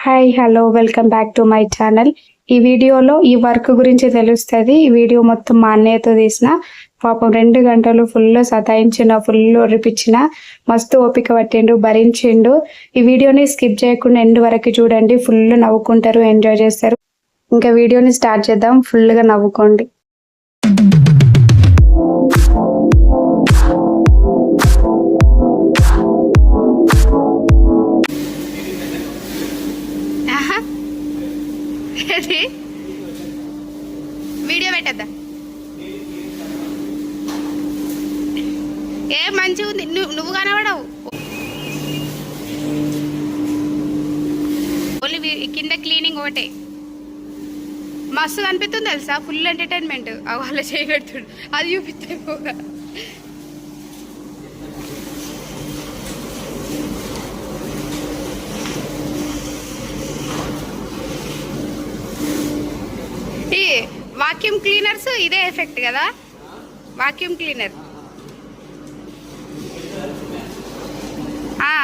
Hi hello welcome back to my channel. ఈ వీడియోలో ఈ వర్క్ గురించి తెలుస్తుంది. ఈ వీడియో మొత్తం మా అన్నయ్యతో తీసిన. పాపం 2 గంటలు ఫుల్ సతాయించిన, ఫుల్ ఒరిపించిన, మస్తు ఓపిక పట్టిండు, భరించిండు. ఈ వీడియోని స్కిప్ చేయకుండా ఎండ్ వరకు చూడండి. ఫుల్ నవ్వుకుంటారు, ఎంజాయ్ చేస్తారు. ఇంకా వీడియోని స్టార్ట్ చేద్దాం. ఫుల్గా నవ్వుకోండి. వీడియో పెట్టద్దా? ఏ మంచిగా ఉంది, నువ్వు కనబడవు. ఓన్లీ కింద క్లీనింగ్ ఒకటే. మస్తు కనిపిస్తుంది తెలుసా, ఫుల్ ఎంటర్టైన్మెంట్. వాళ్ళ చేయి పెడుతుడు, అది చూపిస్తే పోగా. వాక్యూమ్ క్లీనర్స్ ఇదే ఎఫెక్ట్ కదా, వాక్యూమ్ క్లీనర్.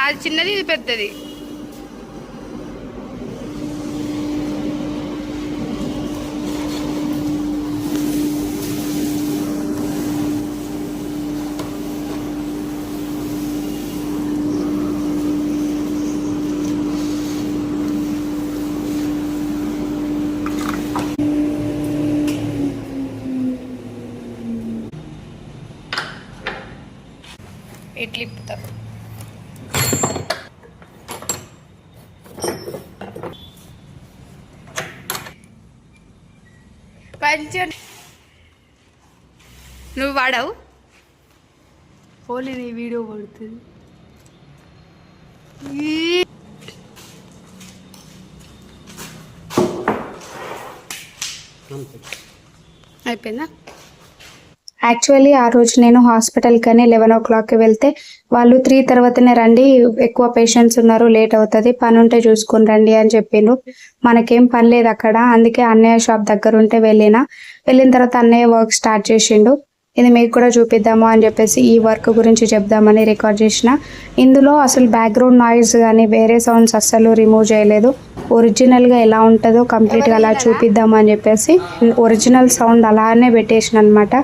అది చిన్నది, ఇది పెద్దది. ఇట్లా ఇప్పుతారు. నువ్వు వాడవు, ఓన్లీ నీ వీడియో పడుతుంది. అయిపోయిందా? యాక్చువల్లీ ఆ రోజు నేను హాస్పిటల్కి అని 11 o'clockకి వెళ్తే వాళ్ళు 3 తర్వాతనే రండి, ఎక్కువ పేషెంట్స్ ఉన్నారు, లేట్ అవుతుంది, పని ఉంటే చూసుకుని రండి అని చెప్పిండ్రు. మనకేం పని లేదు అక్కడ. అందుకే అన్నయ్య షాప్ దగ్గర ఉంటే వెళ్ళిన తర్వాత అన్నయ్య వర్క్ స్టార్ట్ చేసిండు. ఇది మీకు కూడా చూపిద్దాము అని చెప్పేసి ఈ వర్క్ గురించి చెప్దామని రికార్డ్ చేసిన. ఇందులో అసలు బ్యాక్గ్రౌండ్ నాయిస్ కానీ వేరే సౌండ్స్ అస్సలు రిమూవ్ చేయలేదు. ఒరిజినల్గా ఎలా ఉంటుందో కంప్లీట్గా అలా చూపిద్దాము అని చెప్పేసి ఒరిజినల్ సౌండ్ అలానే పెట్టేసిన అనమాట.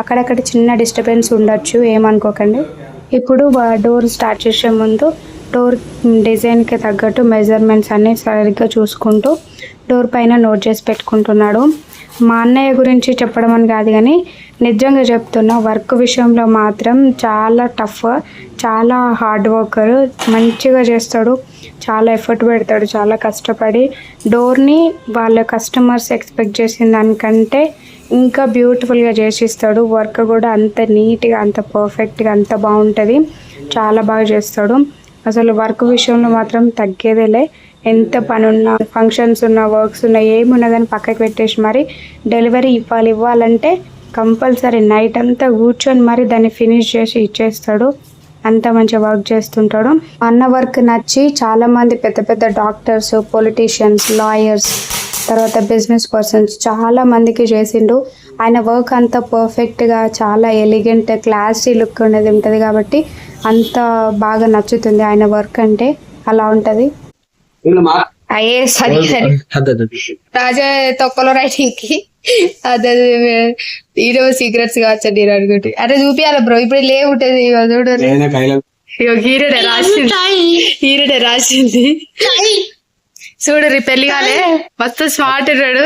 అక్కడక్కడ చిన్న డిస్టర్బెన్స్ ఉండొచ్చు, ఏమనుకోకండి. ఇప్పుడు డోర్ స్టార్ట్ చేసే ముందు డోర్ డిజైన్కి తగ్గట్టు మెజర్మెంట్స్ అన్నీ సరిగ్గా చూసుకుంటూ డోర్ పైన నోట్ చేసి పెట్టుకుంటున్నాడు. మా అన్నయ్య గురించి చెప్పడం అని కాదు కానీ నిజంగా చెప్తున్నా, వర్క్ విషయంలో మాత్రం చాలా టఫ్, చాలా హార్డ్ వర్కర్. మంచిగా చేస్తాడు, చాలా ఎఫర్ట్ పెడతాడు, చాలా కష్టపడి డోర్ని వాళ్ళ కస్టమర్స్ ఎక్స్పెక్ట్ చేసిన దానికంటే ఇంకా బ్యూటిఫుల్గా చేసిస్తాడు. వర్క్ కూడా అంత నీట్గా, అంత పర్ఫెక్ట్గా, అంత బాగుంటుంది. చాలా బాగా చేస్తాడు. అసలు వర్క్ విషయంలో మాత్రం తగ్గేదేలే. ఎంత పని ఉన్నా, ఫంక్షన్స్ ఉన్నా, వర్క్స్ ఉన్నా, ఏమున్నదని పక్కకి పెట్టేసి మరి డెలివరీ ఇవ్వాలంటే కంపల్సరీ నైట్ అంతా కూర్చొని మరి దాన్ని ఫినిష్ చేసి ఇచ్చేస్తాడు. అంత మంచిగా వర్క్ చేస్తుంటాడు. అన్న వర్క్ నచ్చి చాలామంది పెద్ద పెద్ద డాక్టర్స్, పొలిటీషియన్స్, లాయర్స్, తర్వాత బిజినెస్ పర్సన్స్ చాలా మందికి చేసిండు. ఆయన వర్క్ అంతా పర్ఫెక్ట్గా, చాలా ఎలిగెంట్, క్లాసీ లుక్ అనేది ఉంటుంది కాబట్టి అంత బాగా నచ్చుతుంది ఆయన వర్క్ అంటే. అలా ఉంటుంది. అయ్యే సరే రాజా తొక్కలో రైటింగ్ కి అదే ఈరోజు సీక్రెట్స్ కావచ్చు నేను అనుకుంటే. అరే చూపియాలి బ్రో, ఇప్పుడు లేవుంటది చూడు. హీరోడే రాసింది చూడు. పెళ్లి కాలే, మస్తు స్మార్ట్ ఉన్నాడు.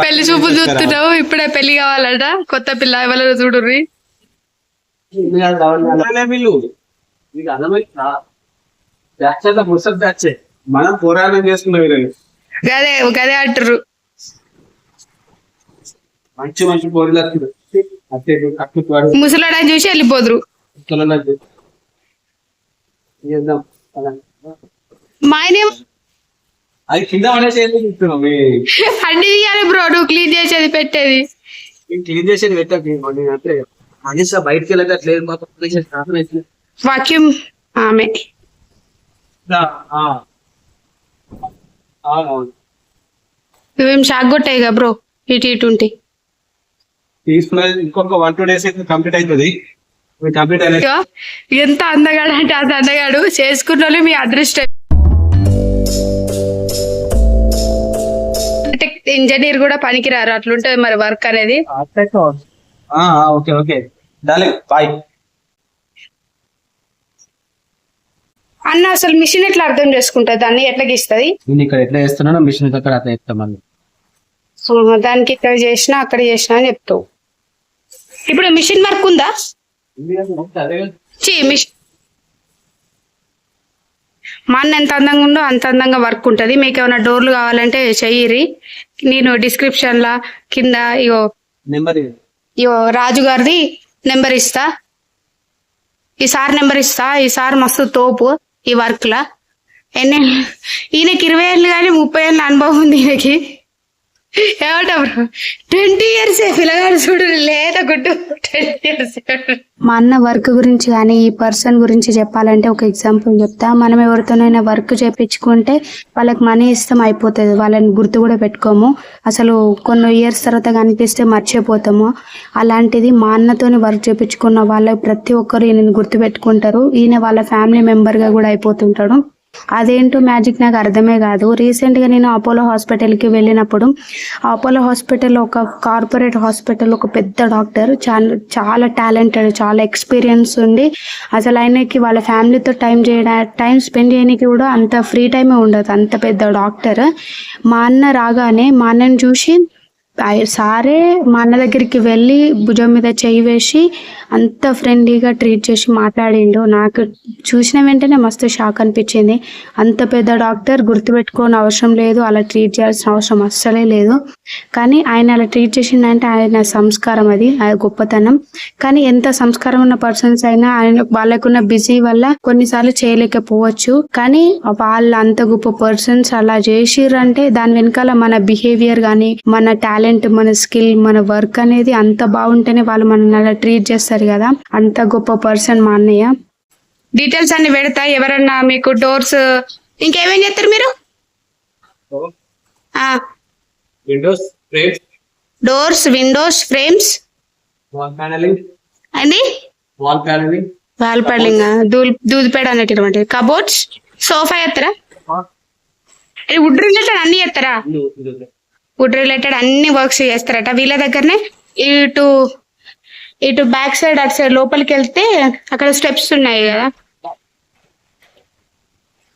పెళ్లి చూపు చూస్తున్నావు, ఇప్పుడే పెళ్లి కావాలట. కొత్త పిల్ల ఎవరు చూడు. మనం పోరాటం చేసుకున్నాం. గదే గదే అంటారు. మంచి మంచి పోరులు ముసలాడని చూసి వెళ్ళిపోదురు. మా ఆయన అది కింద అన్ని తీయాలి బ్రో, నువ్వు క్లీన్ చేసేది పెట్టేది. క్లీన్ చేసేది పెట్టే బయటకి వెళ్ళి అట్లేదు. వాక్యూమ్ ఆమె నువ్వేం షాక్ కొట్టాయి కదా బ్రో, ఇటు ఉంటే తీసుకున్నది ఇంకొక 1-2 days అయితే కంప్లీట్ అవుతుంది. కంప్లీట్ అయిన ఇగో, ఎంత అందగాడు అంటే అంత అందగాడు. చేసుకున్న వాళ్ళు మీ అదృష్టం. ఇంజనీర్ కూడా పనికిరారు, అట్లుంటది మరి వర్క్ అనేది. Okay okay darling boy. అన్న అసలు మిషన్ ఎట్లా అర్థం చేసుకుంటది, దాన్ని ఎట్లా గీస్తుంది? నేను ఇక్కడ ఎట్లా చేస్తున్నానో మిషన్ అక్కడ అట్లా చేస్తాం మళ్ళీ. దానికి ఇక్కడ చేసినా అక్కడ చేసినా అని చెప్తావు. ఇప్పుడు మిషన్ వర్క్ ఉందా? మిషన్ మా అన్న ఎంత అందంగా ఉందో అంత అందంగా వర్క్ ఉంటది. మీకు ఏమైనా డోర్లు కావాలంటే చెయ్యిరి, నేను డిస్క్రిప్షన్ లా కింద నెంబర్ ఇగో రాజు గారిది నెంబర్ ఇస్తా, ఈ సార్ నెంబర్ ఇస్తా. ఈ సార్ మస్తు తోపు ఈ వర్క్ లా. ఈయనకి 20 ఏళ్ళు కానీ 30 ఏళ్ళ అనుభవం ఉంది ఈయనకి. ఏమంటా బ్రో, 20 years పిల్లగాడు చూడు, లేదా గుడ్డు 20 years. మా అన్న వర్క్ గురించి కానీ ఈ పర్సన్ గురించి చెప్పాలంటే ఒక ఎగ్జాంపుల్ చెప్తా. మనం ఎవరితోనైనా వర్క్ చేయించుకుంటే వాళ్ళకి మనీ ఇస్తాం, అయిపోతుంది, వాళ్ళని గుర్తు కూడా పెట్టుకోము, అసలు కొన్ని ఇయర్స్ తర్వాత కనిపిస్తే మర్చిపోతాము. అలాంటిది మా అన్నతోని వర్క్ చేయించుకున్న వాళ్ళ ప్రతి ఒక్కరు ఈయనని గుర్తు పెట్టుకుంటారు. ఈయన వాళ్ళ ఫ్యామిలీ మెంబర్గా కూడా అయిపోతుంటాడు. అదేంటో మ్యాజిక్ నాకు అర్థమే కాదు. రీసెంట్గా నేను అపోలో హాస్పిటల్కి వెళ్ళినప్పుడు, అపోలో హాస్పిటల్ ఒక కార్పొరేట్ హాస్పిటల్, ఒక పెద్ద డాక్టర్, చాలా టాలెంటెడ్, చాలా ఎక్స్పీరియన్స్ ఉండి అసలు ఆయనకి వాళ్ళ ఫ్యామిలీతో టైం స్పెండ్ చేయడానికి కూడా అంత ఫ్రీ టైమే ఉండదు, అంత పెద్ద డాక్టర్. మా అన్న రాగానే మా అన్నని చూసి సారే మా అన్న దగ్గరికి వెళ్ళి భుజం మీద చేయి వేసి అంత ఫ్రెండ్లీగా ట్రీట్ చేసి మాట్లాడిండు. నాకు చూసిన వెంటనే మస్తు షాక్ అనిపించింది. అంత పెద్ద డాక్టర్ గుర్తుపెట్టుకోని అవసరం లేదు, అలా ట్రీట్ చేయాల్సిన అవసరం అస్సలే లేదు. కానీ ఆయన అలా ట్రీట్ చేసిందంటే ఆయన సంస్కారం, అది గొప్పతనం. కానీ ఎంత సంస్కారం ఉన్న పర్సన్స్ అయినా వాళ్ళకున్న బిజీ వల్ల కొన్నిసార్లు చేయలేకపోవచ్చు. కానీ వాళ్ళ అంత గొప్ప పర్సన్స్ అలా చేసిర్రంటే దాని వెనకాల మన బిహేవియర్ కానీ, మన టాలెంట్, మన స్కిల్, మన వర్క్ అనేది అంత బాగుంటేనే వాళ్ళు మనల్ని అలా ట్రీట్ చేస్తారు కదా. అంత గొప్ప పర్సన్ మా అన్నయ్య. డీటెయిల్స్ అన్ని పెడతా. ఎవరన్నా మీకు డోర్స్ ఇంకేమేం చేస్తారు మీరు? Windows frames, doors, Windows, frames, wall panelling అండి, వాల్ ప్యానలింగ్, వాల్ ప్యాడింగ్, దూదిపేడ అనేటువంటి కబోర్డ్స్, సోఫా చేస్తారా? వుడ్ రిలేటెడ్ అన్ని చేస్తారా? వుడ్ రిలేటెడ్ అన్ని వర్క్స్ చేస్తారట వీళ్ళ దగ్గరనే. ఇటు బ్యాక్ సైడ్, అటు సైడ్ లోపలికి వెళ్తే అక్కడ స్టెప్స్ ఉన్నాయి కదా,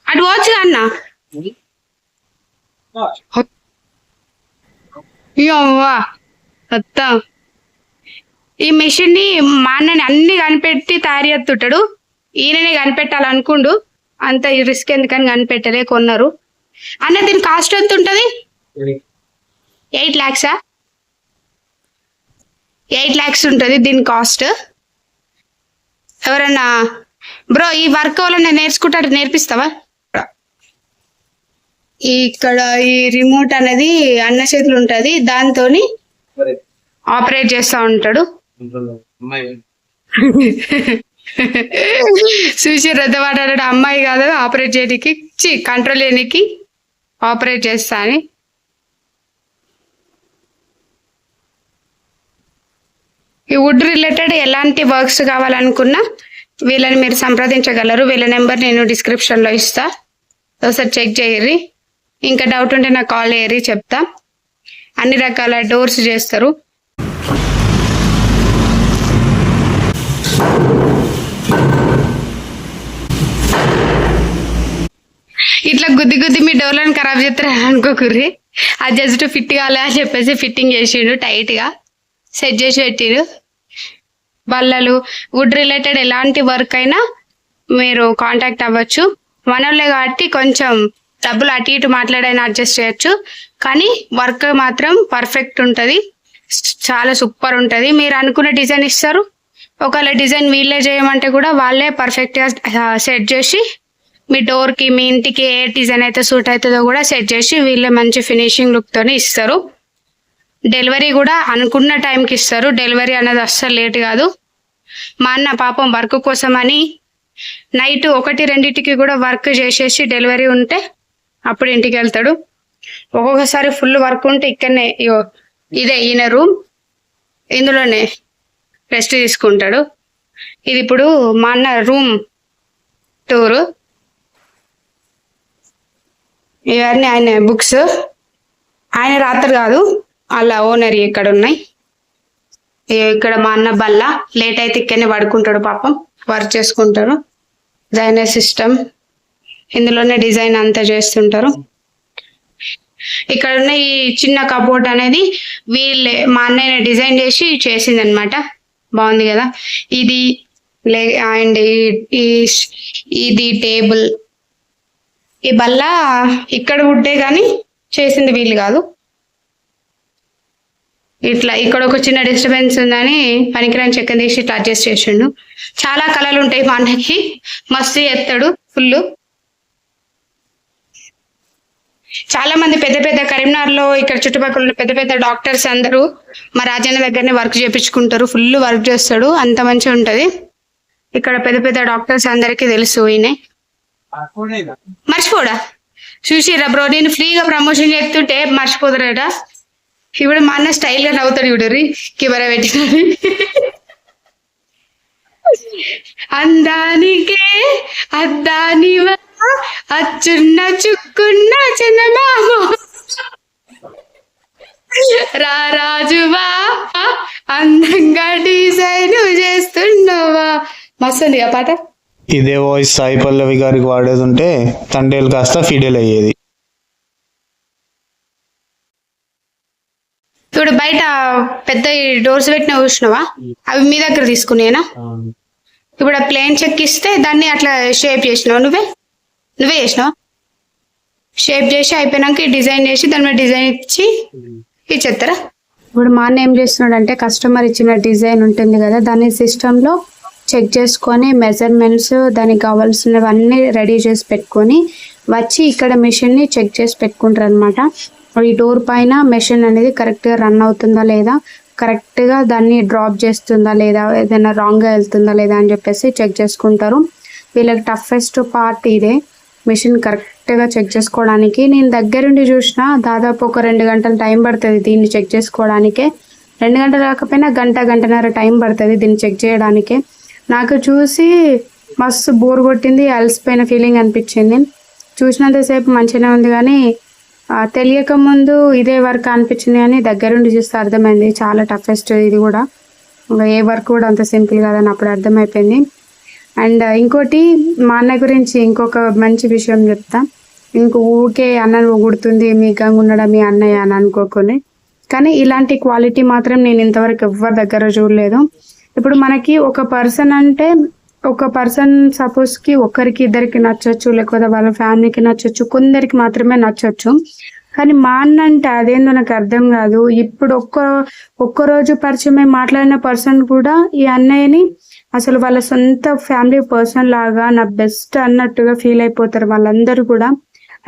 అటు పోవచ్చు అన్న. మొత్తం ఈ మెషిన్ ని మా అన్నని అన్ని కనిపెట్టి తయారు చేస్తుంటాడు. ఈయననే కనిపెట్టాలనుకుండు, అంత రిస్క్ ఎందుకని కనిపెట్టలే, కొన్నారు. అన్న దీని కాస్ట్ ఎంత ఉంటది? 8 lakhs. 8 lakhs ఉంటుంది దీని కాస్ట్. ఎవరన్నా బ్రో ఈ వర్క్ వాళ్ళని నేర్చుకుంటారు, నేర్పిస్తావా? ఇక్కడ ఈ రిమోట్ అనేది అన్న చేతులు ఉంటది, దాంతోని ఆపరేట్ చేస్తా ఉంటాడు. చూసి రద్దవాడాడు, అమ్మాయి కాదు ఆపరేట్ చేయడానికి, కంట్రోల్ చేయడానికి ఆపరేట్ చేస్తా అని. ఈ వుడ్ రిలేటెడ్ ఎలాంటి వర్క్స్ కావాలనుకున్నా వీళ్ళని మీరు సంప్రదించగలరు. వీళ్ళ నెంబర్ నేను డిస్క్రిప్షన్లో ఇస్తా, ఒకసారి చెక్ చేయర్రి. ఇంకా డౌట్ ఉంటే నాకు కాల్ చేయర్రి, చెప్తా. అన్ని రకాల డోర్స్ చేస్తారు. ఇట్లా గుద్ది మీ డోర్లను ఖరాబ్ చేస్తారు అనుకోకుర్రి. అది జస్ట్ ఫిట్ కాలే అని చెప్పేసి ఫిట్టింగ్ చేసిండు, టైట్ గా సెట్ చేసి పెట్టిరు. బల్లలు, వుడ్ రిలేటెడ్ ఎలాంటి వర్క్ అయినా మీరు కాంటాక్ట్ అవ్వచ్చు. మనోళ్ళే కాబట్టి కొంచెం డబ్బులు అటు ఇటు మాట్లాడైనా అడ్జస్ట్ చేయొచ్చు, కానీ వర్క్ మాత్రం పర్ఫెక్ట్ ఉంటుంది, చాలా సూపర్ ఉంటుంది. మీరు అనుకున్న డిజైన్ ఇస్తారు. ఒకవేళ డిజైన్ వీళ్ళే చేయమంటే కూడా వాళ్ళే పర్ఫెక్ట్గా సెట్ చేసి మీ డోర్కి, మీ ఇంటికి ఏ డిజైన్ అయితే సూట్ అవుతుందో కూడా సెట్ చేసి వీళ్ళే మంచి ఫినిషింగ్ లుక్తోనే ఇస్తారు. డెలివరీ కూడా అనుకున్న టైంకి ఇస్తారు. డెలివరీ అనేది అస్సలు లేట్ కాదు. మా అన్న పాపం వర్క్ కోసం అని నైట్ 1-2కి కూడా వర్క్ చేసేసి డెలివరీ ఉంటే అప్పుడు ఇంటికి వెళ్తాడు. ఒక్కొక్కసారి ఫుల్ వర్క్ ఉంటే ఇక్కడనే ఇదే ఈయన రూమ్, ఇందులోనే రెస్ట్ తీసుకుంటాడు. ఇది ఇప్పుడు మా అన్న రూమ్ టూరు. ఇవన్నీ ఆయన బుక్స్, ఆయన రాత్రి కాదు అలా ఓనర్ ఇక్కడ ఉన్నాయి. ఇక్కడ మా అన్న బల్ల, లేట్ అయితే ఇక్కడనే పడుకుంటాడు పాపం, వర్క్ చేసుకుంటారు. డ్రైనేజ్ సిస్టమ్, ఇందులోనే డిజైన్ అంతా చేస్తుంటారు. ఇక్కడ ఉన్న ఈ చిన్న కబోర్డ్ అనేది వీళ్ళే మా అన్నయ్య డిజైన్ చేసి చేసింది అనమాట. బాగుంది కదా. ఇది అండ్ ఇది టేబుల్. ఈ బల్ల ఇక్కడ వుడ్డే కానీ చేసింది వీళ్ళు కాదు. ఇట్లా ఇక్కడ ఒక చిన్న డిస్టర్బెన్స్ ఉందని పనికిరాని చెక్క తీసి ఇట్లా అడ్జస్ట్ చేసిండు. చాలా కళలు ఉంటాయి మా అన్నకి, మస్తు ఎత్తాడు ఫుల్. చాలా మంది పెద్ద పెద్ద కరీంనగర్లో ఇక్కడ చుట్టుపక్కల ఉన్న పెద్ద పెద్ద డాక్టర్స్ అందరూ మా రాజన్న దగ్గరనే వర్క్ చేపించుకుంటారు. ఫుల్ వర్క్ చేస్తాడు, అంత మంచిగా ఉంటది. ఇక్కడ పెద్ద పెద్ద డాక్టర్స్ అందరికీ తెలుసు. ఈయన మర్చిపోడా, చూసిరా బ్రో, నేను ఫ్రీగా ప్రమోషన్ చేస్తుంటే మర్చిపోతారట. ఇప్పుడు మా అన్న స్టైల్ గా నవ్వుతాడు చూడరి, కెమెరా పెట్టినది. అందానికే అద్దానివా అచ్చున్న చుక్కున్న చందమామ రాజువా అందంగా డిజైన్ చేస్తున్నావా. మస్తు ఉంది ఆ పాట. ఇదే వాయిస్ సాయి పల్లవి గారికి వాడేది ఉంటే తండేలు కాస్త ఫిడేల్ అయ్యేది. ఇప్పుడు బయట పెద్ద డోర్స్ పెట్టిన చూసినావా, అవి మీ దగ్గర తీసుకునేనా? ఇప్పుడు ప్లేన్ చెక్ ఇస్తే దాన్ని అట్లా షేప్ చేసినావు, నువ్వే చేసినావా? షేప్ చేసి అయిపోయినాక డిజైన్ చేసి దాని మీద డిజైన్ ఇచ్చి ఇచ్చేస్తారా? ఇప్పుడు మా అన్న ఏం చేస్తున్నాడు అంటే, కస్టమర్ ఇచ్చిన డిజైన్ ఉంటుంది కదా, దాన్ని సిస్టంలో చెక్ చేసుకొని మెజర్మెంట్స్ దానికి కావాల్సినవన్నీ రెడీ చేసి పెట్టుకొని వచ్చి ఇక్కడ మిషన్ని చెక్ చేసి పెట్టుకుంటారు అనమాట. ఈ డోర్ పైన మెషిన్ అనేది కరెక్ట్గా రన్ అవుతుందా లేదా, కరెక్ట్గా దాన్ని డ్రాప్ చేస్తుందా లేదా, ఏదైనా రాంగ్గా వెళ్తుందా లేదా అని చెప్పేసి చెక్ చేసుకుంటారు. వీళ్ళకి టఫెస్ట్ పార్ట్ ఇదే, మిషన్ కరెక్ట్గా చెక్ చేసుకోవడానికి. నేను దగ్గరుండి చూసిన, దాదాపు ఒక 2 గంటల టైం పడుతుంది దీన్ని చెక్ చేసుకోవడానికే. 2 గంటలు కాకపోయినా గంటన్నర టైం పడుతుంది దీన్ని చెక్ చేయడానికే. నాకు చూసి మస్తు బోర్ కొట్టింది, అలసిపోయిన ఫీలింగ్ అనిపించింది. చూసినంతసేపు మంచిగానే ఉంది కానీ తెలియక ముందు ఇదే వర్క్ అనిపించింది, కానీ దగ్గరుండి చూస్తే అర్థమైంది చాలా టఫెస్ట్ ఇది కూడా. ఏ వర్క్ కూడా అంత సింపుల్ కాదని అప్పుడు అర్థమైపోయింది. అండ్ ఇంకోటి, మా అన్న గురించి ఇంకొక మంచి విషయం చెప్తా. ఊకే అన్నను గుర్తుంది మీ గంగ ఉండడం మీ అన్నయ్య అని అనుకోకొని, కానీ ఇలాంటి క్వాలిటీ మాత్రం నేను ఇంతవరకు ఎవరి దగ్గర చూడలేదు. ఇప్పుడు మనకి ఒక పర్సన్ అంటే, ఒక పర్సన్ సపోజ్కి ఒక్కరికి ఇద్దరికి నచ్చొచ్చు, లేకపోతే వాళ్ళ ఫ్యామిలీకి నచ్చొచ్చు, కొందరికి మాత్రమే నచ్చొచ్చు. కానీ మా అన్న అంటే అదేందో నాకు అర్థం కాదు. ఇప్పుడు ఒక్కరోజు పరిచయమే మాట్లాడిన పర్సన్ కూడా ఈ అన్నయ్యని అసలు వాళ్ళ సొంత ఫ్యామిలీ పర్సన్ లాగా, నా బెస్ట్ అన్నట్టుగా ఫీల్ అయిపోతారు. వాళ్ళందరూ కూడా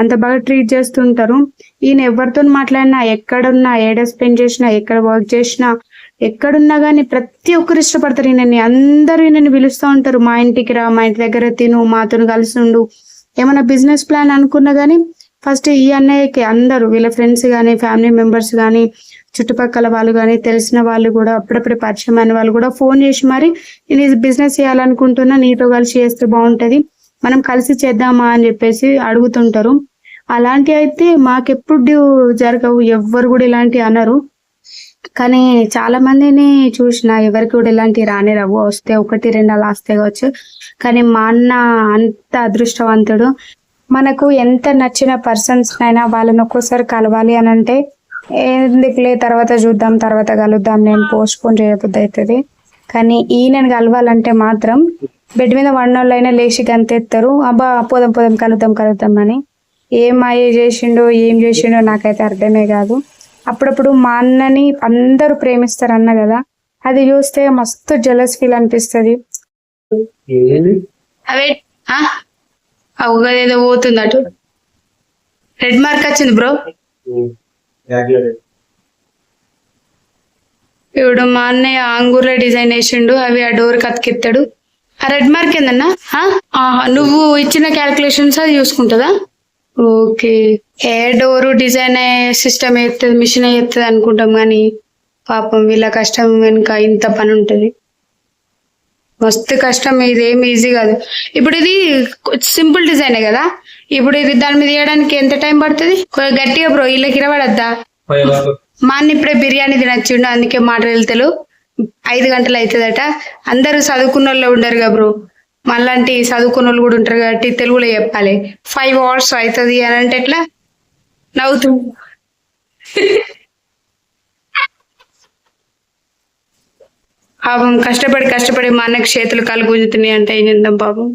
అంత బాగా ట్రీట్ చేస్తుంటారు. ఈయన ఎవరితో మాట్లాడినా, ఎక్కడున్నా, ఏడ స్పెండ్ చేసినా, ఎక్కడ వర్క్ చేసినా, ఎక్కడున్నా కానీ ప్రతి ఒక్కరు ఇష్టపడతారు ఈయనని. అందరూ ఈయనని పిలుస్తూ ఉంటారు, మా ఇంటికి రా, మా ఇంటి దగ్గర తిను, మాతో కలిసి ఉండు. ఏమైనా బిజినెస్ ప్లాన్ అనుకున్నా కానీ ఫస్ట్ ఈ అన్నయ్యకి అందరూ, వీళ్ళ ఫ్రెండ్స్ కానీ, ఫ్యామిలీ మెంబర్స్ కానీ, చుట్టుపక్కల వాళ్ళు కానీ, తెలిసిన వాళ్ళు కూడా, అప్పుడప్పుడు పరిచయం అయిన వాళ్ళు కూడా ఫోన్ చేసి మరి నేను బిజినెస్ చేయాలనుకుంటున్నా, నీతో కలిసి చేస్తే బాగుంటుంది, మనం కలిసి చేద్దామా అని చెప్పేసి అడుగుతుంటారు. అలాంటి అయితే మాకెప్పుడు జరగవు, ఎవ్వరు కూడా ఇలాంటి అనరు. కానీ చాలా మందిని చూసిన, ఎవరికి కూడా ఇలాంటి రాని రావు, వస్తే 1-2 అలా వస్తే కావచ్చు. కానీ మా అన్న అంత అదృష్టవంతుడు. మనకు ఎంత నచ్చిన పర్సన్స్ అయినా వాళ్ళని ఒక్కోసారి కలవాలి అని అంటే, ఎందుకులే తర్వాత చూద్దాం, తర్వాత కలుద్దాం, నేను పోస్ట్పోన్ చేయబుద్ధి అవుతుంది. కానీ ఈయనని కలవాలంటే మాత్రం బెడ్ మీద వండోళ్ళైనా లేచి గంతెత్తారు, అబ్బా పోదాం కలుద్దాం అని. ఏం మాయ చేసిండో ఏం చేసిండో నాకైతే అర్థమే కాదు. అప్పుడప్పుడు మా అన్నని అందరూ ప్రేమిస్తారు అన్న కదా, అది చూస్తే మస్తు జెలస్ ఫీల్ అనిపిస్తుంది. అవే ఏదో పోతుంది అటు, రెడ్ మార్క్ వచ్చింది బ్రో. ఇప్పుడు మా అన్నయ్య అంగూర్లో డిజైన్ వేసిండు, అవి ఆ డోర్ కతికిస్తాడు. ఆ రెడ్ మార్క్ ఏందన్నా? నువ్వు ఇచ్చిన క్యాల్కులేషన్స్ అది చూసుకుంటుందా? ఓకే. ఏ డోరు డిజైన్ సిస్టమ్ వేస్తుంది, మిషన్ వేస్తుంది అనుకుంటాం, కానీ పాపం వీళ్ళ కష్టం వెనుక ఇంత పని ఉంటుంది. మస్తు కష్టం, ఇది ఏం ఈజీ కాదు. ఇప్పుడు ఇది సింపుల్ డిజైనే కదా, ఇప్పుడు ఇది దాని మీద వేయడానికి ఎంత టైం పడుతుంది? గట్టిగా బ్రో వీళ్ళకి ఇరవడద్దా? 5 hours. మా అన్న ఇప్పుడే బిర్యానీ తినొచ్చిండు, అందుకే మాటలు 5 గంటలు అవుతుందట. అందరూ చదువుకున్న వాళ్ళు ఉండరు కదా బ్రో, మళ్ళంటి చదువుకున్న వాళ్ళు కూడా ఉంటారు కాబట్టి తెలుగులో చెప్పాలి. 5 hours అవుతుంది అని అంటే ఎట్లా? నవ్వుతూ పాపం కష్టపడి మా అన్నకి చేతులు కాలు గుంజుతున్నాయి అంటే ఏం చేద్దాం పాపం.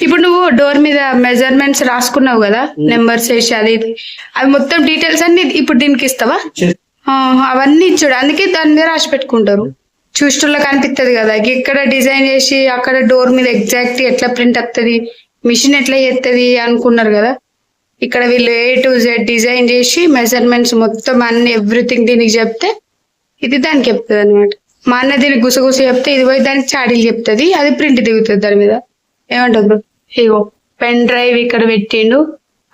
ఇప్పుడు నువ్వు డోర్ మీద మెజర్మెంట్స్ రాసుకున్నావు కదా, నెంబర్స్ వేసి అది ఇది. అవి మొత్తం డీటెయిల్స్ అన్ని ఇప్పుడు దీనికి ఇస్తావా? అవన్నీ ఇచ్చాడు, అందుకే దాని మీద రాసి పెట్టుకుంటారు. చూస్టోళ్ళకి కనిపిస్తుంది కదా, ఇక్కడ డిజైన్ చేసి అక్కడ డోర్ మీద ఎగ్జాక్ట్ ఎట్లా ప్రింట్ వస్తుంది, మిషన్ ఎట్లా చేస్తుంది అనుకున్నారు కదా. ఇక్కడ వీళ్ళు A to Z డిజైన్ చేసి మెజర్మెంట్స్ మొత్తం అన్ని ఎవ్రీథింగ్ దీనికి చెప్తే ఇది దానికి చెప్తుంది అనమాట. మా అన్న దీనికి గుసగుస చెప్తే ఇది పోయి దానికి చాడీలు చెప్తుంది, అది ప్రింట్ దిగుతుంది దాని మీద. ఏమంటారు బ్రో? ఇగో పెన్ డ్రైవ్ ఇక్కడ పెట్టిండు,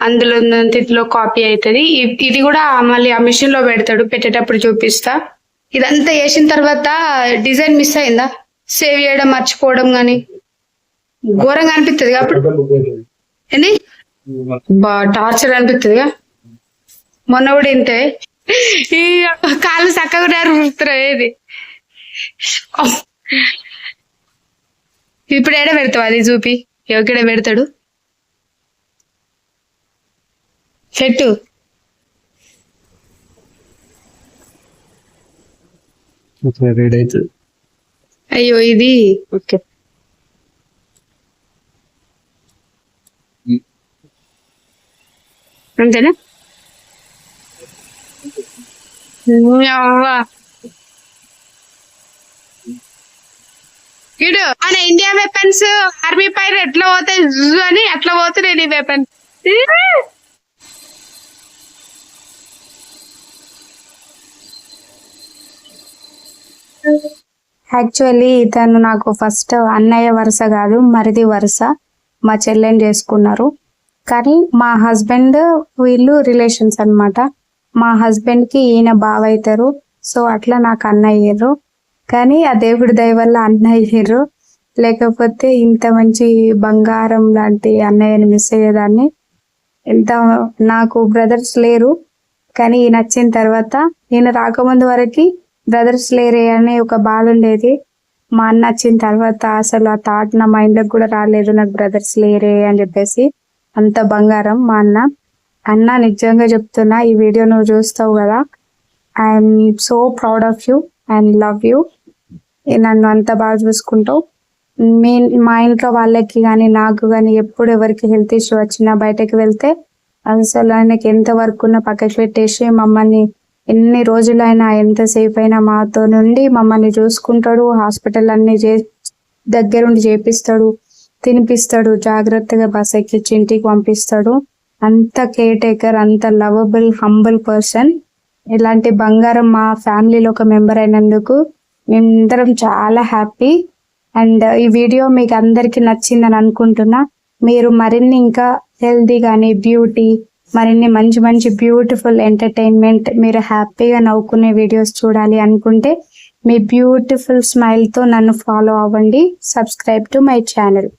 అందులో ఇందులో కాపీ అవుతుంది. ఇది కూడా మళ్ళీ ఆ మిషన్ లో పెడతాడు, పెట్టేటప్పుడు చూపిస్తా. ఇదంతా వేసిన తర్వాత డిజైన్ మిస్ అయిందా, సేవ్ చేయడం మర్చిపోవడం గానీ ఘోరంగా అనిపిస్తుంది అప్పుడు. ఏంది బా టార్చర్ అనిపిస్తుందిగా. మొన్న కూడా ఇంతే, ఈ కాళ్ళు చక్కగా ఏది ఇప్పుడు ఏడ పెడతావు అది చూపి, ఎక్కడ పెడతాడు చెట్టు. రెడీ అవుతుంది. అయ్యో ఇది ఓకే. అంతేనా? ఇడు మన ఇండియా వెపన్స్ ఆర్మీ పైన ఎట్లా పోతాయి అని అట్లా పోతున్నాయి ఈ వెపన్స్. యాక్చువల్లీ ఇతను నాకు ఫస్ట్ అన్నయ్య వరుస కాదు, మరిది వరుస. మా చెల్లెని చేసుకున్నారు, కానీ మా హస్బెండ్ వీళ్ళు రిలేషన్స్ అన్నమాట. మా హస్బెండ్ కి ఈయన బావ అవుతారు, సో అట్లా నాకు అన్న అయ్యారు. కానీ ఆ దేవుడి దయ వల్ల అన్న అయ్యారు, లేకపోతే ఇంత మంచి బంగారం లాంటి అన్నయ్యని మిస్ అయ్యేదాన్ని. ఎంత నాకు బ్రదర్స్ లేరు, కానీ ఈయన వచ్చిన తర్వాత, ఈయన రాకముందు వరకు బ్రదర్స్ లేరే అనే ఒక బాధ ఉండేది. మా అన్న వచ్చిన తర్వాత అసలు ఆ థాట్ నా మైండ్లోకి కూడా రాలేదు, నాకు బ్రదర్స్ లేరే అని చెప్పేసి. అంత బంగారం మా అన్న. అన్న నిజంగా చెప్తున్నా, ఈ వీడియో నువ్వు చూస్తావు కదా, I'm so proud of you and love you. నన్ను అంత బాగా చూసుకుంటావు. మా ఇంట్లో వాళ్ళకి కానీ నాకు కానీ ఎప్పుడు ఎవరికి హెల్త్ ఇష్యూ వచ్చినా బయటకు వెళ్తే అసలు ఆయనకి ఎంత వర్క్ ఉన్నా పక్కకి పెట్టేసి మమ్మల్ని ఎన్ని రోజులైనా ఎంతసేపు అయినా మాతో నుండి మమ్మల్ని చూసుకుంటాడు. హాస్పిటల్ అన్ని దగ్గరుండి చేపిస్తాడు, తినిపిస్తాడు, జాగ్రత్తగా బస్ ఎక్కించి ఇంటికి పంపిస్తాడు. అంత కేర్ టేకర్, అంత లవబుల్, హంబుల్ పర్సన్. ఇలాంటి బంగారం మా ఫ్యామిలీలో ఒక మెంబర్ అయినందుకు మేమందరం చాలా హ్యాపీ. అండ్ ఈ వీడియో మీకు అందరికీ నచ్చిందని అనుకుంటున్నా. మీరు మరిన్ని ఇంకా హెల్దీ కానీ బ్యూటీ, మరిన్ని మంచి మంచి బ్యూటిఫుల్ ఎంటర్టైన్మెంట్, మీరు హ్యాపీగా నవ్వుకునే వీడియోస్ చూడాలి అనుకుంటే మీ బ్యూటిఫుల్ స్మైల్తో నన్ను ఫాలో అవ్వండి. Subscribe to my channel.